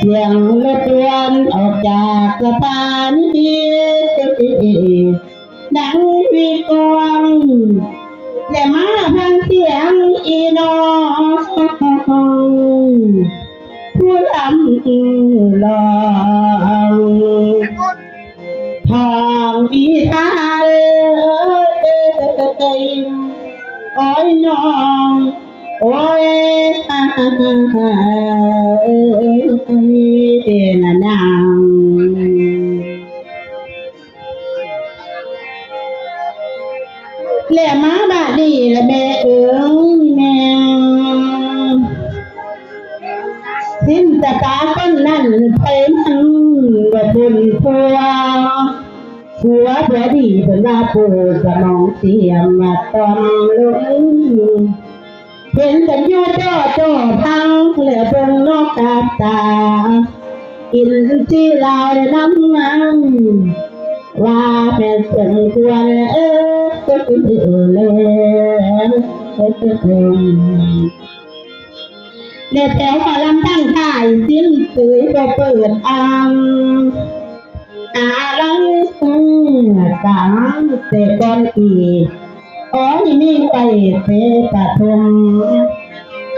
เสียงรถยนต์ออกจากสถานีดังวีกวงและมาพังเสียงอีน้องผู้ลำลองทองอีทานโอ้ยน้องโอ้ยน่ะนางและมาบาดนีและแม่เอ๋ยแม่สิ้นตะกาต้นนั่นไปมันว่าบุญพัวผัวดีเป็นว่าปูสมองเสียมมาตอนลุงเห็นกันอยู่จ่อพังเหลือเบิ่งนอกตาตากินที่ลาวได้น้ำมันว่าเป็นสมควรเลยเด็ดแถวขอลำตั้งท่ายสิ้นตื่นก็เปิดอะไรสังเตะก้อนอีอ๋อนี่มีไปเตะปะทม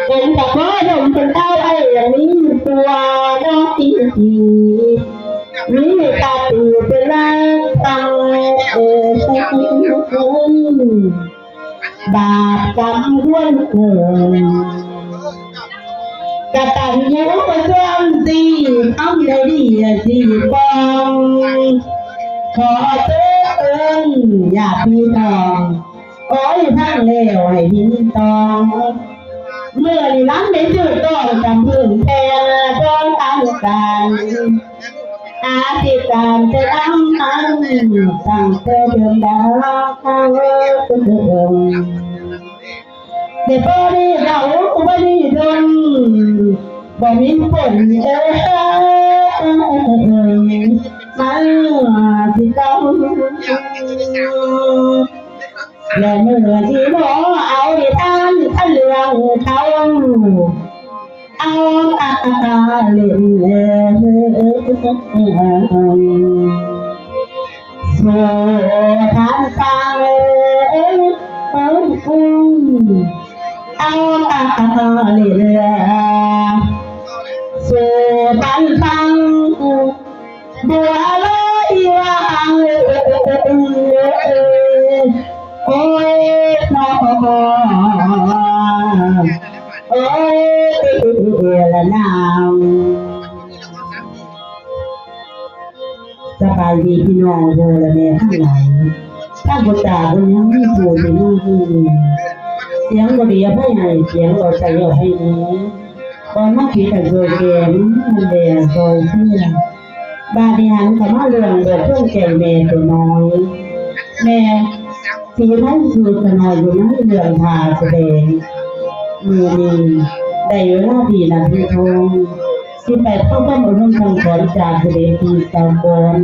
เป็นกับพ่อดมเป็นเต้าไอ้อย่างนี้ตัวน้องอีมีตาตูเป็นไรตังบาปกรรมล้วนเกินกตัญญูเป็นเรื่องดีทำได้ดีดีบ้างขอเตือนอย่าพี่น้องโอ้ยทั้งเลวให้ดินตองเมื่อในร้านไม่จืดต้องจำพื้นแทนร้องทางการอาธิการจะทำทั้งตั้งแต่เดิมดาวข้างเดิมเดี๋ยวพอดีเราพอดีโดนบ่มีฝนมันที่ต้องและเมื่อที่หมอเอาดิท่านเรื่องเขาเอาเล่นสู่ทางฟังเอาเล่นสู่ทางฟังบัวลอยวางโอ้ยน้องโอ้ยละนางสบายดีพี่น้องโบและแม่ทั้งหลายถ้าบุตรคนยังไม่โบจะนู่นเสียงบริยาให้ไงเสียงเราใส่เอาให้นี้ตอนมาขี่แต่โดยเกมมันแดงโดยเพื่อบาดีหันเขามาเรื่องแบบเพื่อนแก่แม่ตัวน้อยแม่สีท่านคือสนอยอยู่นั่นเรื่องทาแสดงมือดีได้เวลาดีนะพี่ทงที่ไปเข้าบ้านอุ่นทางก่อนจากเสด็จตีตะกอน